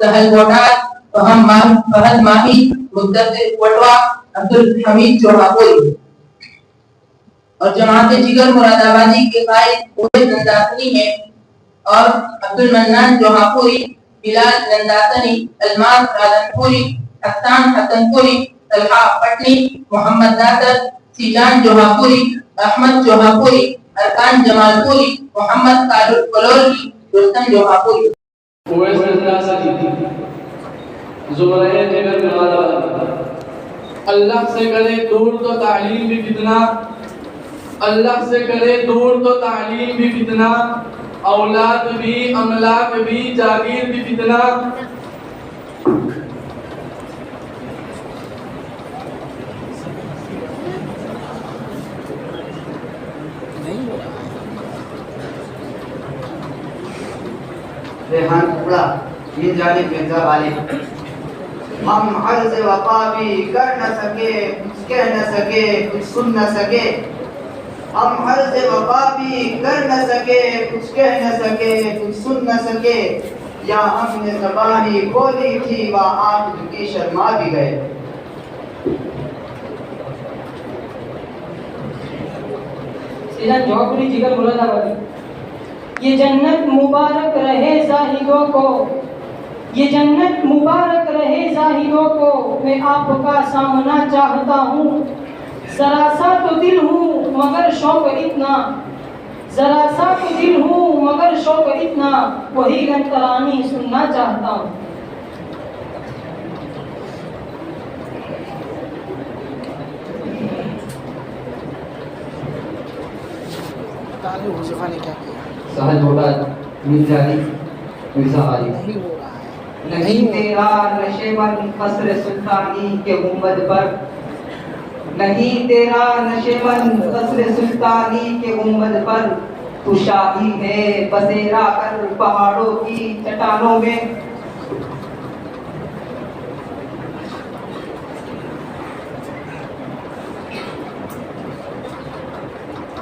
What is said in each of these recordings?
سہل بوٹار، فہد ماہی، مدثر وٹوا، عبدالحمید جوہاپوری۔ اور جماعت جگر مراد آبادی کے قائد عبید ننداتنی ہیں، اور عبد المنان جوہاپوری، بلال ننداتنی، سلمان رادنپوری، حسان حسنپوری، طلحہ پٹنی، محمد ناصر، سیجان جوہاپوری، احمد جوہاپوری، ارکان جمال پوری، محمد کلورلی، رستم جوہاپوری۔ اویس ننداتنی، زمرہ جگر مراد آبادی۔ اللہ سے کرے دور تو تعلیم بھی فتنہ، اللہ سے کرے دور تو تعلیم بھی فتنہ، اولاد بھی املاک بھی جاگیر بھی فتنہ۔ ریحان ٹکڑا من جانب مرزا غالب۔ ہم عرض وفا بھی کر نہ سکے، کچھ کہہ نہ سکے، کچھ سن نہ سکے۔ ہم عرض وفا بھی کر نہ سکے، کچھ کہہ نہ سکے، کچھ سن نہ سکے، یا ہم نے زبانی کھولی تھی وہاں آنکھ جھکی شرما بھی گئے۔ سیدھا جوہاپوری جگر مراد آبادی۔ یہ جنت مبارک رہے زاہدوں کو، یہ جنت مبارک رہے زاہدوں کو، میں آپ کا سامنا چاہتا ہوں، ذرا سا تو دل ہوں مگر شوق اتنا، ذرا سا تو دل ہوں مگر شوق اتنا، وہی گنترانی سننا چاہتا ہوں۔ سہل بوٹار من جانب مرزا غالب۔ نہیں تیرا نشیمن قصر سلطانی کے گنبد پر، نہیں تیرا نشیمن قصر سلطانی کے گنبد پر، تو شاہی ہے بسیرا کر پہاڑوں کی چٹانوں میں۔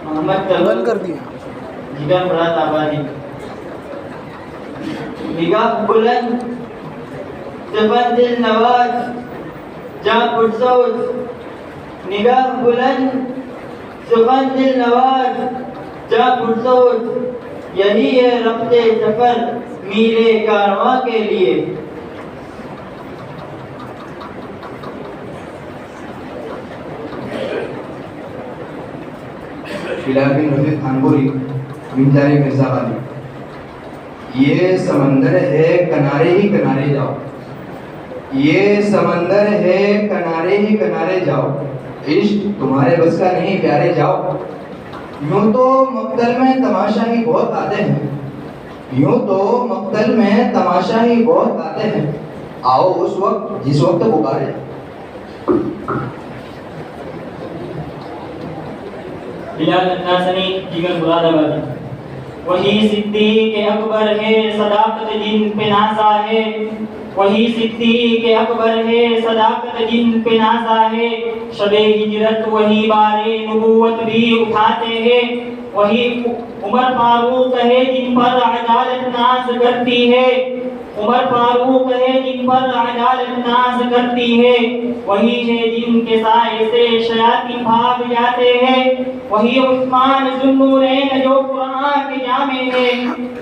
محمد بند کر دیا جگر مراد آبادی۔ نگاہ بلند زبان دل نواز جاں پرسوز، نگاہ بلند زبان دل نواز جاں پرسوز، یہی ہے رفت سفر میرے کارواں کے لیے۔ بلال بن رفیق خانپوری من جانب مرزا غالب۔ یہ سمندر ہے کنارے ہی کنارے جاؤ، یہ سمندر ہے کنارے ہی کنارے جاؤ، عشق تمہارے بس کا نہیں پیارے جاؤ۔ یوں تو مقتل میں تماشا ہی بہت آتے ہیں، یوں تو مقتل میں تماشا ہی بہت آتے ہیں، آؤ اس وقت جس وقت پکارے۔ بلال ننداتنی جگر مراد آبادی۔ وہی صدیق اکبر ہے صداقت جن پہ نازا ہے، وہی صدیق اکبر ہے صداقت جن پہ نازا ہے، شب ہجرت وہی بار نبوت بھی اٹھاتے ہیں، وہی عمر فاروق ہے جن پر عدالت ناز کرتی ہے، عمر فاروق ہے جن پر عدالت ناز کرتی ہے، وہی ہے جن کے سائے سے شیاطین بھاگ جاتے ہیں، وہی عثمان ذوالنورین جو قرآن کے جامع ہے،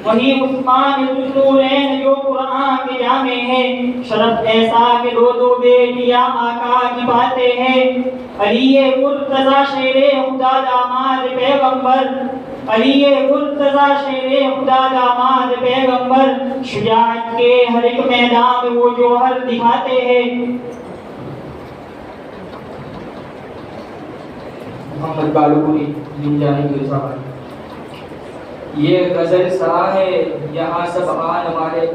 وہی عثمان ذوالنورین جو قرآن کے جامع ہے، شرف ایسا کہ دو دو بیٹیاں آقا کی پاتے ہیں، علی مرتضی شیر خدا داماد پیغمبر، علی مرتضی شیر خدا داماد پیغمبر، شجاعت کے ہر ایک میدان میں وہ جوہر دکھاتے ہیں۔ محمد بالوپوری من جانب مرزا غالب۔ یہ غزل سرا ہے یہاں سب آن والے،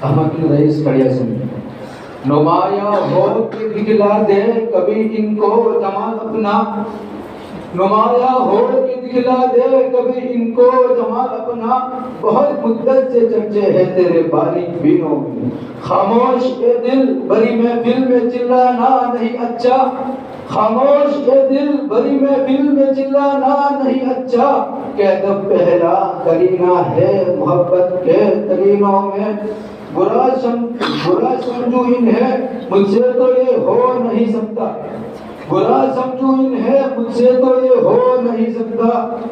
احمد بن رئیس کڑیا سن۔ نمایاں ہو کے دکھلا دے کبھی ان کو جمال اپنا، نمایاں ہو کے دکھلا دے کبھی ان کو جمال اپنا، بہت مدت سے چرچے ہے تیرے باریک بینوں میں۔ خاموش اے دل بڑی محفل میں چلانا نہیں اچھا، خاموش اے دل بڑی محفل میں چلانا نہیں اچھا، کہہ دو پہلا کرینہ ہے محبت کے ترینوں میں۔ برا سمجھو انہیں مجھ سے تو یہ ہو نہیں سکتا، برا سمجھو انہیں مجھ سے تو یہ ہو نہیں سکتا،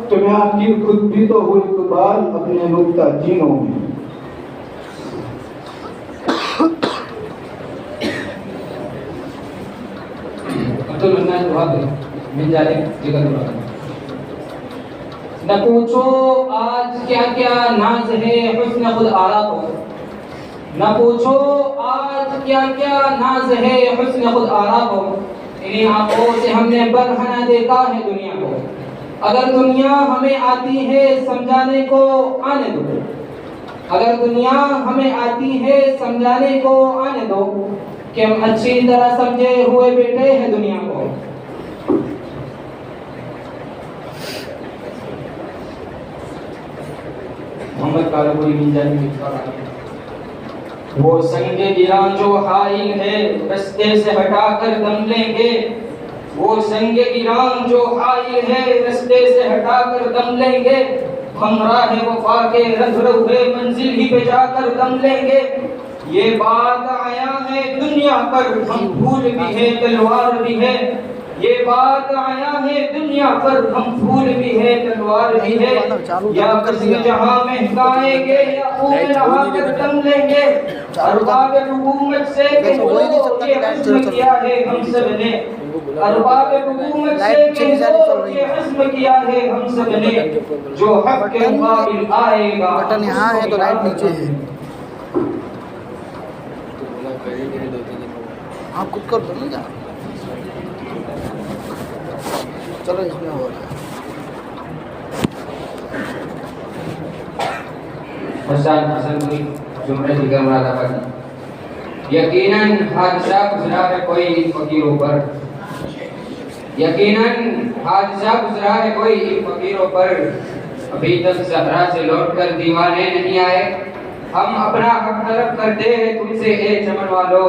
کہ میں آخر خود بھی تو ہوں اقبال اپنے نکتہ چینوں میں۔ نہ پوچھو آج کیا کیا ناز ہے حسن خود آرا کو، نہ پوچھو آج کیا کیا ناز ہے حسن خود آرا کو، انہیں آنکھوں سے ہم نے برہنہ دیکھا ہے دنیا کو، اگر دنیا ہمیں آتی ہے سمجھانے کو آنے دو، اگر دنیا ہمیں آتی ہے سمجھانے کو آنے دو، کہ ہم اچھی طرح سمجھے ہوئے بیٹھے ہیں دنیا کو۔ محمد کالپوری منجانی وہ سنگ گراں جو حائل ہے رستے سے ہٹا کر دم لیں گے، وہ سنگ گراں جو حائل ہے رستے سے ہٹا کر دم لیں گے، ہم راہ وفا کے رنگ روئے منزل ہی پہ جا کر دم لیں گے، یہ بات آیا ہے دنیا پر ہم پھول بھی ہے تلوار بھی ہے، یہ بات آیا ہے دنیا پر ہم پھول بھی ہے تلوار بھی ہے، یا قسم جہاں مہکائیں گے یا خون رہا کر دم لیں گے، ارباب حکومت سے کہو یہ عزم کیا ہے ہم سب نے، ارباب حکومت سے کہو یہ عزم کیا ہے ہم سب نے، جو حق کے مقابل آئے گا بٹن یہاں ہے تو لائٹ نیچے ہے، آپ خود کر دو نا، چلو اس میں ہو رہا ہے۔ حسین حسن کی جملے دیگر مراد آبادی، یقیناً حادثہ گزرا ہے کوئی فقیروں پر، یقیناً حادثہ گزرا ہے کوئی فقیروں پر، ابھی تک صحرا سے لوٹ کر دیوانے نہیں آئے، ہم اپنا حق طلب کرتے ہیں تم سے اے چمن والو،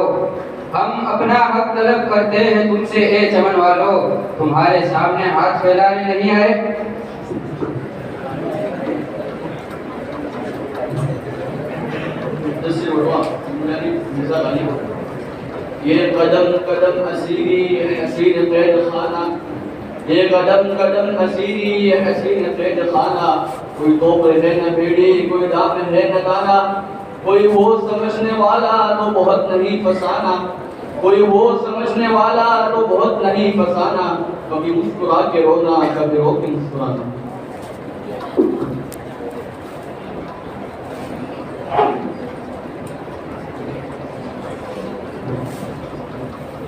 ہم اپنا حق طلب کرتے ہیں تم سے اے چمن والو، تمہارے سامنے ہاتھ پھیلانے نہیں آئے۔ یہ قدم قدم اسیری ہے اسیر قید خانہ، یہ قدم قدم اسیری ہے اسیر قید خانہ، کوئی توپ ہے نہ بیڑی کوئی دامن ہے نہ دانا، کوئی وہ سمجھنے والا تو بہت نہیں فسانہ، کوئی وہ سمجھنے والا تو بہت نہیں فسانہ، کبھی مسکرا کے رونا کبھی رو کے مسکرانا۔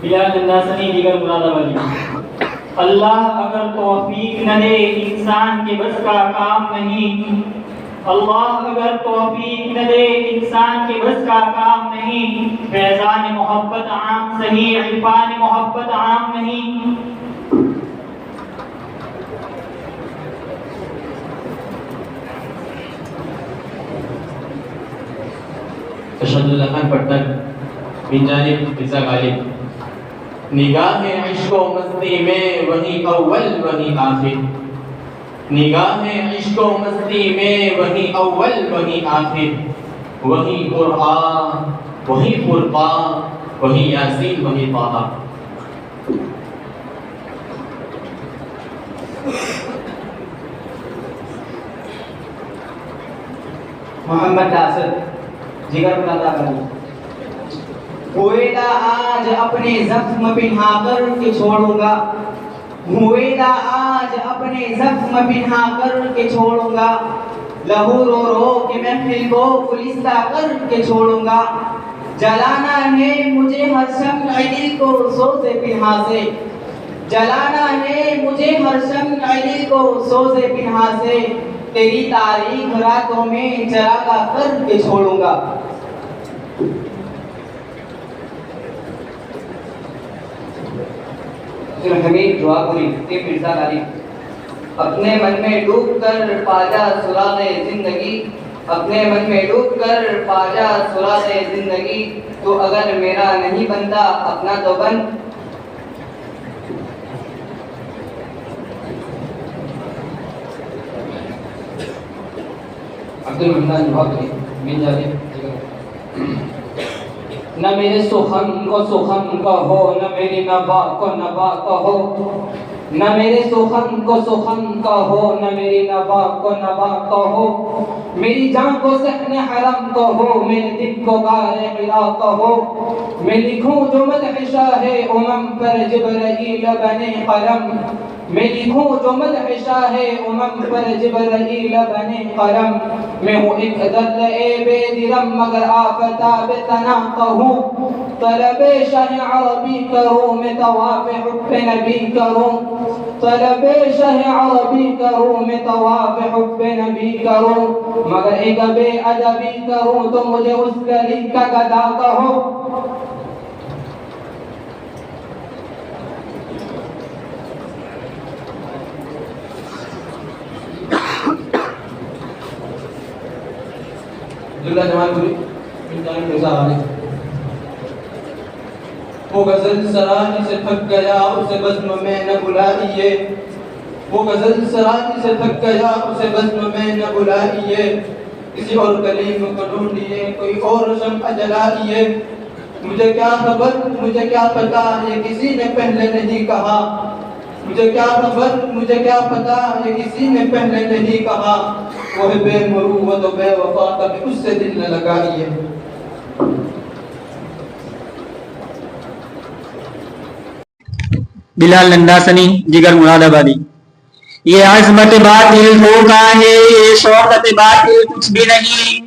بلال انداسنی دیگر مراد آبادی، اللہ اگر توفیق نہ دے انسان کے بس کا کام نہیں، اللہ اگر توفیق نہ دے انسان کے بس کا کام نہیں، فیضان محبت عام صحیح عرفان محبت عام نہیں۔ تشہد الخان پٹن من جانب مرزا غالب، نگاہ عشق و مستی میں وہی اول وہی آخر، نگاہ عشق و مستی میں وہی اول وہی آخر، وہی قرآن وہی فرقان وہی یاسین وہی طٰہٰ۔ محمد ناصر جگر مراد آبادی، ہوئیدا آج اپنے زخم پنہا کر کے چھوڑوں گا، ہوئیدا آج اپنے زخم پنہا کر کے چھوڑوں گا، لہو رو رو کے محفل کو گلستہ کر کے چھوڑوں گا، جلانا ہے مجھے ہر شمع دل کو سوز پنہا سے، جلانا ہے مجھے ہر شمع دل کو سوز پنہا سے، تیری تاریخ راتوں میں چراغا کر کے چھوڑوں گا۔ حمید دعا پوری کے مرزا غالب، اپنے من میں ڈوب کر پاجا سراغ زندگی، اپنے من میں ڈوب کر پاجا سراغ زندگی، تو اگر میرا نہیں بنتا اپنا تو بن۔ عبد المنان جوابی من جانب نہ میرے سخن کو سخن کہو، نہ میری نوا کو نوا کہو، نہ میرے سخن کو سخن کہو، نہ میری نوا کو نوا کہو، میری جان کو صحن حرم کہو، میرے دل کو غار حرا کہو، میں لکھوں جو مدح شاہ امم پر جبرائیل بنے قلم، میں لکھوں جو مدح شاہ امم پر جبرائیل بنے قلم، میں ہوں ایک ذرہ بے درم مگر آفتاب ثنا کہوں، طلب شاہ عربی کروں میں طواف حب نبی کروں، طلب شاہ عربی کروں میں طواف حب نبی کروں، مگر ایک بے ادبی کروں تو مجھے اس گلی کا گدا کہو۔ عبداللہ جمال پوری مرزا غالب۔ وہ غزل سرانی سے تھک گیا اسے بزم میں نہ بلائیے، وہ غزل سرانی سے تھک گیا اسے بزم میں نہ بلائیے، کسی اور کلیم کو ڈھونڈیے کوئی اور شمع جلائیے، مجھے کیا خبر مجھے کیا پتا یہ کسی نے پہلے نہیں کہا، مجھے کیا خبر مجھے کیا پتا یہ کسی نے پہلے نہیں کہا، وہ ہے بے مروت و بے وفا کبھی اس سے دل نہ لگائیے۔ بلال ننداسنی جگر مراد آبادی۔ یہ عظمت باطل دھوکا ہے، یہ شوکت باطل کچھ بھی نہیں،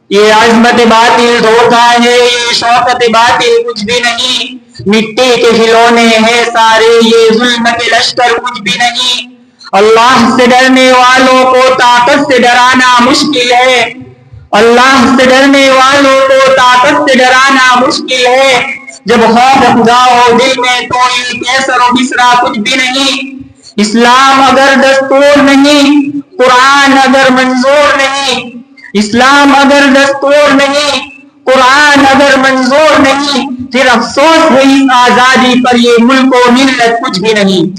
یہ عظمت باطل دھوکا ہے، یہ شوکت باطل کچھ بھی نہیں، مٹی کے کھلونے ہیں سارے یہ ظلم کے لشکر کچھ بھی نہیں، اللہ سے ڈرنے والوں کو طاقت سے ڈرانا مشکل ہے، اللہ سے ڈرنے والوں کو طاقت سے ڈرانا مشکل ہے، جب خوف خدا ہو دل میں تو یہ کیسر و بسرا کچھ بھی نہیں، اسلام اگر دستور نہیں قرآن اگر منظور نہیں، اسلام اگر دستور نہیں قرآن اگر منظور نہیں، پھر افسوس ہے اس آزادی پر یہ ملک و ملت کچھ بھی نہیں۔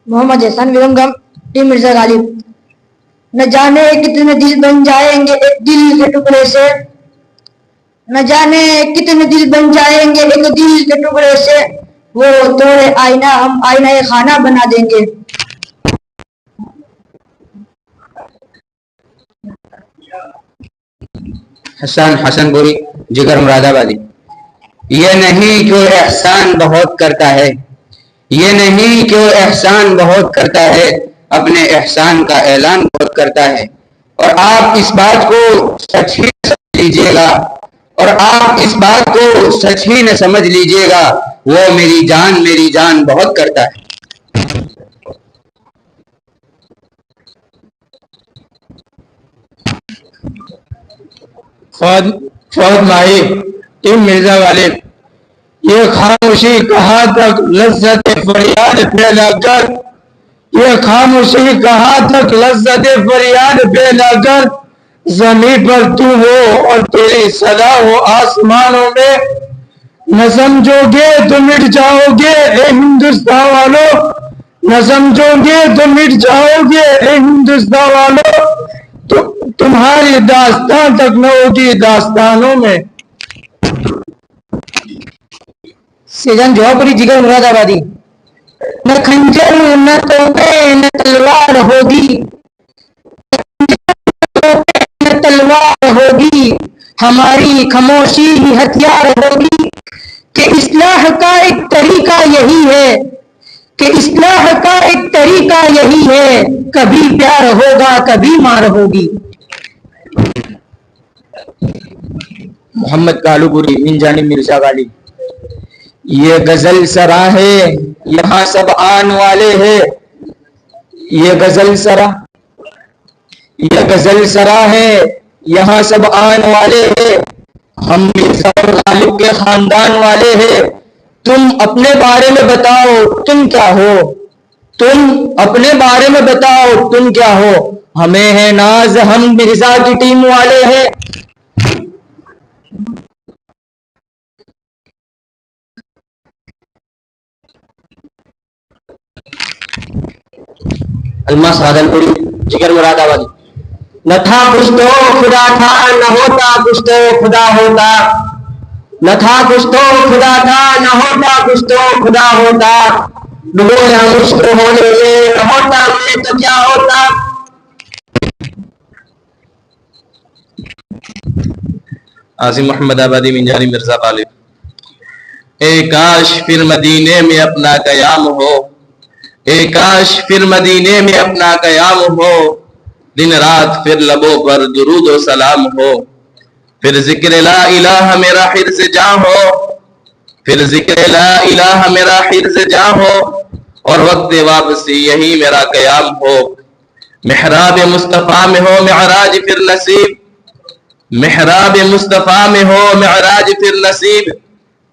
محمد احسان بیگم گم ٹیم مرزا غالب۔ نہ جانے کتنے دل بن جائیں گے ایک دل کے ٹکڑے سے، نہ جانے کتنے دل بن جائیں گے ایک دل کے ٹکڑے سے، وہ توڑے آئینہ ہم آئینہ خانہ بنا دیں گے۔ حسن بوری جگر مراد آبادی۔ یہ نہیں کہ احسان بہت کرتا ہے، یہ نہیں کہ احسان بہت کرتا ہے، اپنے احسان کا اعلان بہت کرتا ہے، اور آپ اس بات کو سچ ہی سمجھ لیجئے گا، اور آپ اس بات کو سچ ہی نہ سمجھ لیجئے گا، وہ میری جان بہت کرتا ہے۔ فوج ماہی ٹیم مرزا غالب۔ یہ خاموشی کہاں تک لذت فریاد پھیلا کر، یہ خاموشی کہاں تک لذت فریاد پھیلا کر، زمین پر تو ہو اور تیری صدا ہو آسمانوں میں، نہ سمجھو گے تو مٹ جاؤ گے اے ہندوستان والو، نہ سمجھو گے تو مٹ جاؤ گے اے ہندوستان والو، تو تمہاری داستان تک نہ ہوگی داستانوں میں۔ سیجان جوہپوری جگر مراد آبادی۔ نہ خنجر نہ توپیں نہ تلوار ہوگی، نہ تلوار ہوگی، ہماری خاموشی ہی ہتھیار ہوگی، کہ اصلاح کا ایک طریقہ یہی ہے، کہ اصلاح کا ایک طریقہ یہی ہے، کبھی پیار ہوگا کبھی مار ہوگی۔ محمد کالو پوری من جانب مرزا غالب۔ یہ غزل سرا ہے یہاں سب آن والے ہیں، یہ غزل سرا ہے یہاں سب آن والے ہیں، ہم مرزا غالب کے خاندان والے ہیں، تم اپنے بارے میں بتاؤ تم کیا ہو، تم اپنے بارے میں بتاؤ تم کیا ہو، ہمیں ہے ناز ہم مرزا کی ٹیم والے ہیں۔ الماس عادل پوری جگر مراد آبادی۔ نہ تھا کچھ تو خدا تھا، نہ ہوتا کچھ تو خدا ہوتا، نہ تھا کچھ تو خدا تھا، نہ ہوتا کچھ تو خدا ہوتا، ڈبویا مشک ہونے میں نہ ہوتا میں تو کیا ہوتا۔ عاصم محمد آبادی من جانب مرزا غالب۔ اے کاش پھر مدینے میں اپنا قیام ہو، اے کاش پھر مدینے میں اپنا قیام ہو، دن رات پھر لبوں پر درود و سلام ہو، پھر ذکر لا الہ میرا حرز جاں ہو، پھر ذکر لا الہ میرا حرز جاں ہو، اور وقت واپسی یہی میرا قیام ہو۔ محراب مصطفیٰ میں ہو معراج پھر نصیب، محراب مصطفیٰ میں ہو معراج پھر نصیب،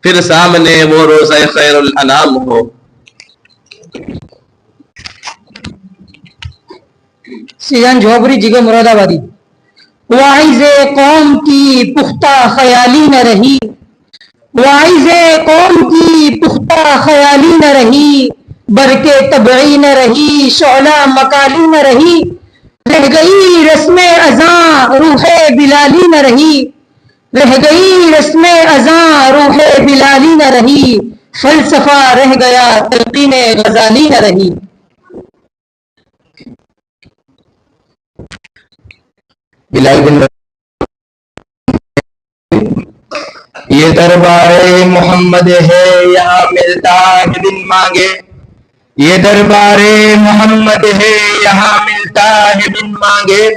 پھر سامنے وہ روزہ خیر الانام ہو۔ سیزن جھوپڑی جگر مراد آبادی۔ واعظ قوم کی پختہ خیالی نہ رہی، واعظ قوم کی پختہ خیالی نہ رہی، برکے طبعی نہ رہی، شعلہ مکالی نہ رہی، رہ گئی رسم اذاں روح بلالی نہ رہی، رہ گئی رسم اذاں روح بلالی نہ رہی، فلسفہ رہ گیا تلقین غزالی نہ رہی۔ یہ دربار محمد ہے یہاں ملتا ہے بن مانگے، یہ دربار محمد ہے یہاں ملتا ہے بن مانگے،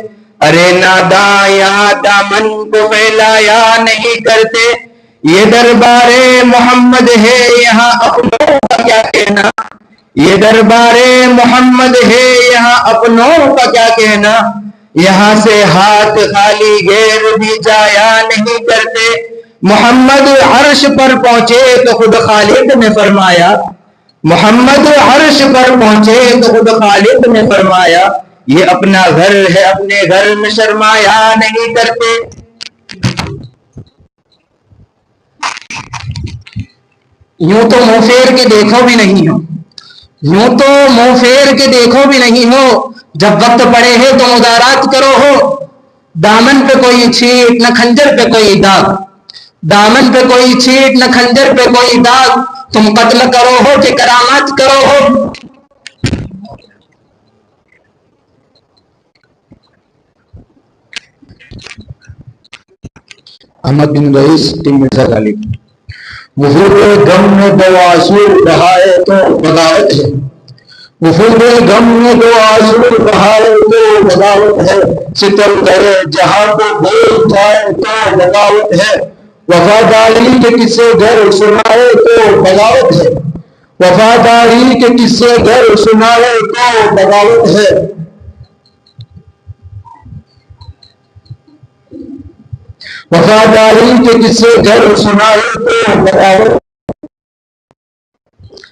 ارے ناداں یہاں دامن کو پھیلایا نہیں کرتے، یہ دربار محمد ہے یہاں اپنوں کا کیا کہنا، یہ دربار محمد ہے یہاں اپنوں کا کیا کہنا، یہاں سے ہاتھ خالی غیر بھی جایا نہیں کرتے، محمد عرش پر پہنچے تو خود خالق نے فرمایا، محمد عرش پر پہنچے تو خود خالق نے فرمایا، یہ اپنا گھر ہے اپنے گھر میں شرمایا نہیں کرتے۔ یوں تو منہ پھیر کے دیکھو بھی نہیں ہو، یوں تو منہ پھیر کے دیکھو بھی نہیں ہو، جب وقت پڑے ہے تو مدارات کرو ہو، دامن پہ کوئی چھیٹ نہ خنجر پہ کوئی داغ، دامن پہ کوئی چھیٹ نہ خنجر پہ کوئی داغ، تم قتل کرو ہو کہ کرامات کرو ہو۔ احمد بن رئیس ٹیم مرزا غالب۔ وفود غم میں دو آنسو بہائے تو بغاوت ہے، وفود غم میں دو آنسو بہائے تو بغاوت ہے، ستم کرے جہاں کو بھول جائے تو بغاوت ہے، وفاداری کے قصے گھر سنائے تو بغاوت ہے، وفاداری کے قصے گھر سنائے تو بغاوت ہے۔ وفاداری کے قصے گھر سنائے تو بغاوت،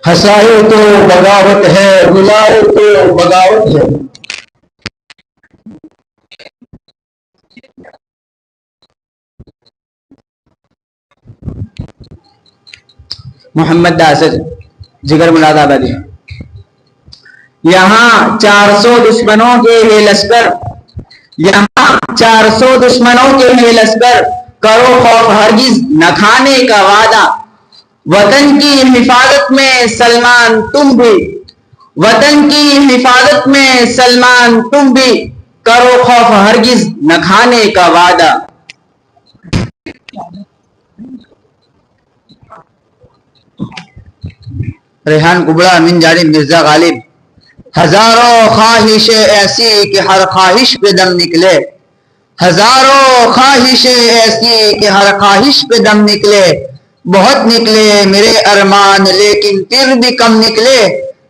ہنسائے تو بغاوت ہے، رلائے تو بغاوت ہے۔ محمد داسر جگر مراد آبادی۔ یہاں 400 دشمنوں کے یہ لشکر، یہاں 400 دشمنوں کے یہ لشکر، کرو خوف ہرگز نہ کھانے کا وعدہ، وطن کی حفاظت میں سلمان تم بھی، وطن کی حفاظت میں سلمان تم بھی، کرو خوف ہرگز نہ کھانے کا وعدہ۔ ریحان کبڑا من جانب مرزا غالب۔ ہزاروں خواہشیں ایسی کہ ہر خواہش پہ دم نکلے، ہزاروں خواہشیں ایسی کہ ہر خواہش پہ دم نکلے، بہت نکلے میرے ارمان لیکن پھر بھی کم نکلے،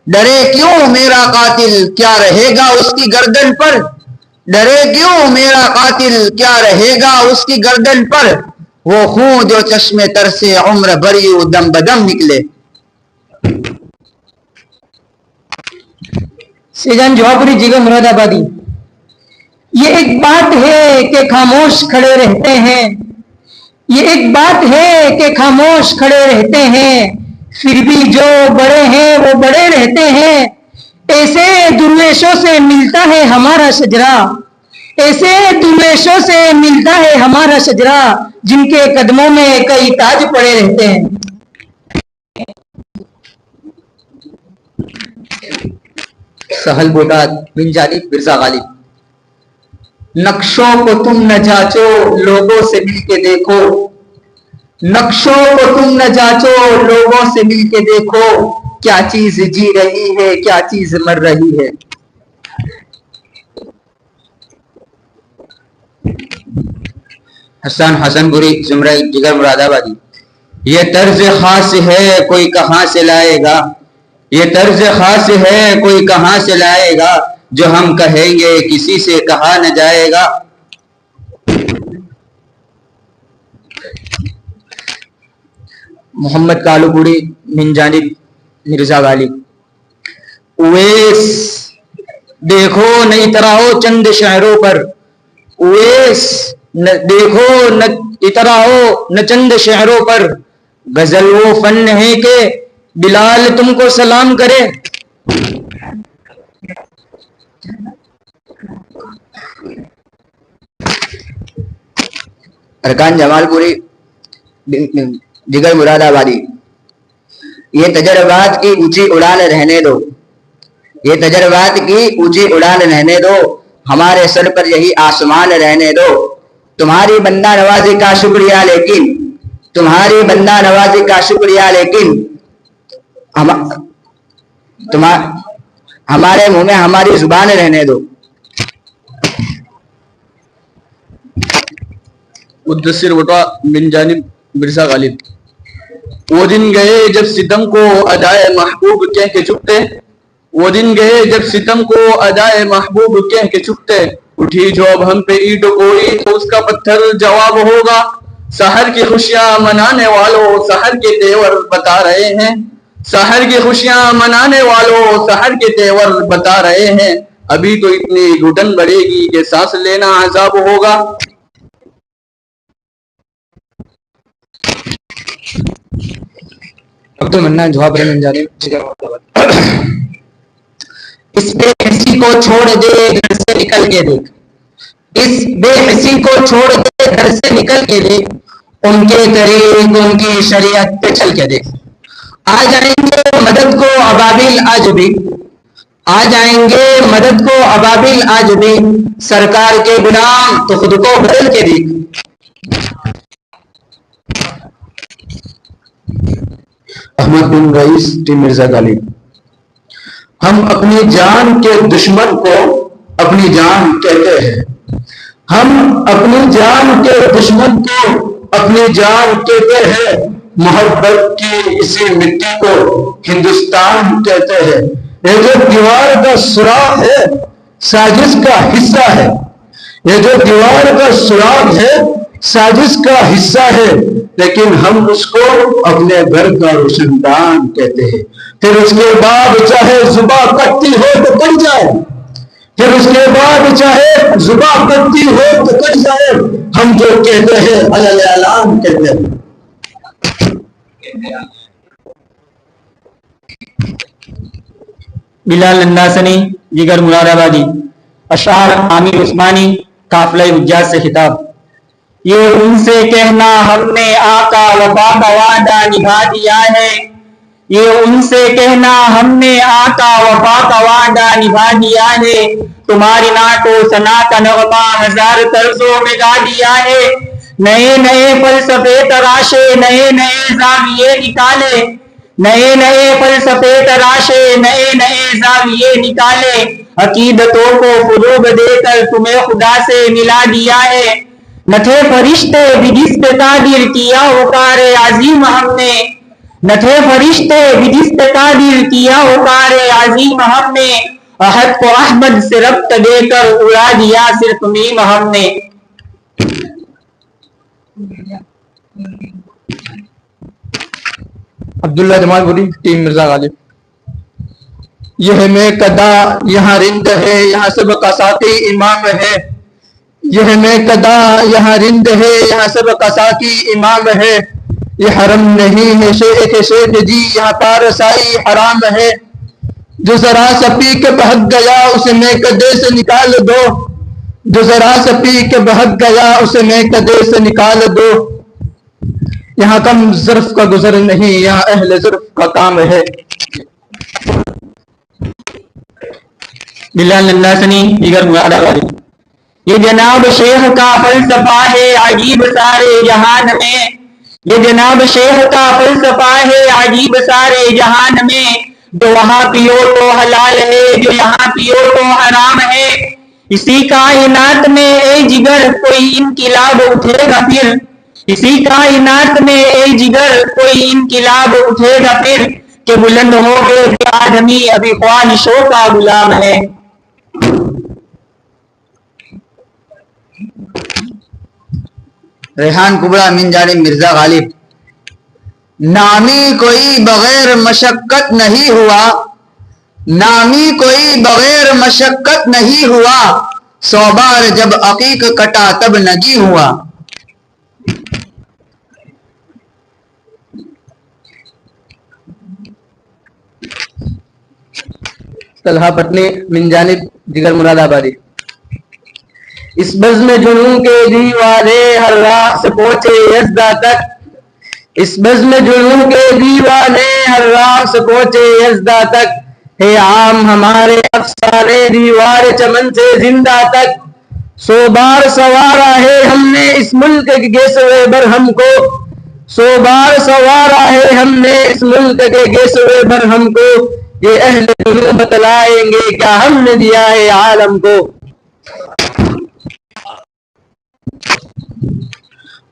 ڈرے کیوں میرا قاتل کیا رہے گا اس کی گردن پر، ڈرے کیوں میرا قاتل کیا رہے گا اس کی گردن پر، وہ خون جو چشم تر سے عمر بھر یوں دم بدم نکلے۔ سیجان جوابری جگر مراد آبادی. یہ ایک بات ہے کہ خاموش کھڑے رہتے ہیں، یہ ایک بات ہے کہ خاموش کھڑے رہتے ہیں، پھر بھی جو بڑے ہیں وہ بڑے رہتے ہیں. ایسے درویشوں سے ملتا ہے ہمارا شجرا، ایسے درویشوں سے ملتا ہے ہمارا شجرا، جن کے قدموں میں کئی تاج پڑے رہتے ہیں. سہل بوٹاد بن جانب مرزا غالب. نقشوں کو تم نہ جانچو لوگوں سے مل کے دیکھو، نقشوں کو تم نہ جانچو لوگوں سے مل کے دیکھو، کیا چیز جی رہی ہے کیا چیز مر رہی ہے. حسن بری زمرہ جگر مراد آبادی. یہ طرز خاص ہے کوئی کہاں سے لائے گا، یہ طرز خاص ہے کوئی کہاں سے لائے گا، جو ہم کہیں گے کسی سے کہا نہ جائے گا. محمد کالو پوری من جانب مرزا غالب. اویس دیکھو نہ اتراؤ چند شہروں پر، اویس دیکھو نہ اتراؤ نہ چند شہروں پر، غزل وہ فن ہے کہ بلال تم کو سلام کرے. ارکان جمال پوری جگر مراد آبادی. یہ تجربات کی اونچی اڑان رہنے دو، یہ تجربات کی اونچی اڑان رہنے دو، ہمارے سر پر یہی آسمان رہنے دو. تمہاری بندہ نوازی کا شکریہ لیکن، تمہاری بندہ نوازی کا شکریہ لیکن، ہمارے منہ میں ہماری زبان رہنے دو. مدثر وٹوا من جانب مرزا غالب. وہ دن گئے جب ستم کو ادائے محبوب کہہ کے چکتے، وہ دن گئے جب ستم کو ادائے محبوب کہہ کے چکتے، اٹھی جو اب ہم پہ اینٹ کوئی تو اس کا پتھر جواب ہوگا. سحر کی خوشیاں منانے والوں سحر کے تیور بتا رہے ہیں، سحر کی خوشیاں منانے والوں سحر کے تیور بتا رہے ہیں، ابھی تو اتنی گھٹن بڑھے گی کہ سانس لینا عذاب ہوگا. عبد المنان جواب من جانب. اس بے حسی کو چھوڑ دے گھر سے نکل کے دیکھ، اس بے حسی کو چھوڑ دے گھر سے نکل کے دیکھ، ان کے طریق ان کی شریعت پہ چل کے دیکھ. آ جائیں گے مدد کو ابابیل آج بھی، آ جائیں گے مدد کو ابابیل آج بھی، سرکار کے غلام تو خود کو بدل کے دیکھ. احمد بن رئیس ٹی مرزا غالب. ہم اپنی جان کے دشمن کو اپنی جان کہتے ہیں، ہم اپنی جان کے دشمن کو اپنی جان کہتے ہیں، محبت کی اسی مٹی کو ہندوستان کہتے ہیں. یہ جو دیوار کا سراغ ہے سازش کا حصہ ہے، یہ جو دیوار کا سراغ ہے سازش کا حصہ ہے، لیکن ہم اس کو اپنے گھر کا روشن دان کہتے ہیں. پھر اس کے بعد چاہے زباں کٹتی ہو تو کٹ جائے، پھر اس کے بعد چاہے زباں کٹتی ہو تو کٹ جائے، ہم جو کہتے ہیں علی اعلان کہتے ہیں. بلال انداسنی جگر مراد آبادی. اشعار عامر عثمانی قافلہ حجاز سے خطاب. یہ ان سے کہنا ہم نے آقا وفا کا وعدہ نبھا دیا ہے، یہ ان سے کہنا ہم نے آقا وفا کا وعدہ نبھا دیا ہے، تمہاری نعت و ثنا کا نغمہ ہزار طرزوں میں گا دیا ہے. نئے نئے فلسفے تراشے نئے نئے زاویے نکالے، نئے نئے فلسفے تراشے نئے نئے زاویے نکالے، عقیدتوں کو فروغ دے کر تمہیں خدا سے ملا دیا ہے. نہ تھے فرشتے بھی جس پہ قادر کیا وقار عظیم ہم نے، نہ تھے فرشتے بھی جس پہ قادر کیا وقار عظیم ہم نے، احد کو احمد سے ربط دے کر اڑا دیا صرف میم ہم نے. عبداللہ جمال پوری ٹیم مرزا غالب. یہ میں کدا یہاں رند ہے یہاں سب کا ساقی امام ہے یہ میں کدا یہاں رند ہے یہاں سب کا ساقی امام ہے یہ حرم نہیں ہے شیخ شیخ جی یہاں پارسائی حرام ہے جو ذرا سا پی کے بہک گیا اسے میں کدے سے نکال دو جو ذرا سا پی کے بہک گیا اسے میں کدے سے نکال دو یہاں کم ظرف کا گزر نہیں یہاں اہل ظرف کا کام ہے بلال اللہ سنی دیگر مراد آبادی یہ جناب شیخ کا فلسفہ ہے عجیب سارے جہان میں یہ جناب شیخ کا فلسفہ ہے عجیب سارے جہان میں جو وہاں پیو تو حلال ہے جو یہاں پیو تو حرام ہے اسی کائنات میں اے جگر کوئی انقلاب اٹھے گا پھر اسی کائنات میں اے جگر کوئی انقلاب اٹھے گا پھر کہ بلند ہو گئے کہ آدمی ابھی خواہشوں کا غلام ہے ریحان کبرا من جانب مرزا غالب نامی کوئی بغیر مشقت نہیں ہوا نامی کوئی بغیر مشقت نہیں ہوا 100 بار جب عقیق کٹا تب نگی ہوا طلحہ پٹنی من جانب جگر مراد آبادی اس بزم جنوں کے دیوارے ہر راہ سے پہنچے یزدہ تک اس بزم جنوں کے دیوارے ہر راہ سے پہنچے یزدہ تک ہے عام ہمارے افسانے دیوار چمن سے زندہ تک 100 بار سوارا ہے ہم نے اس ملک کے گیسوے برہم کو 100 بار سوارا ہے ہم نے اس ملک کے گیسوے برہم کو یہ اہل جنوں بتلائیں گے کیا ہم نے دیا ہے عالم کو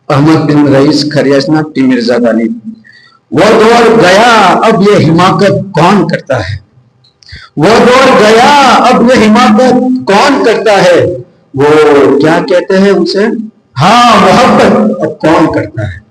احمد بن رئیس کھریاسنا ٹی مرزا غالب وہ دور گیا اب یہ حماقت کون کرتا ہے وہ دور گیا اب یہ حماقت کون کرتا ہے وہ کیا کہتے ہیں ان سے ہاں محبت اب کون کرتا ہے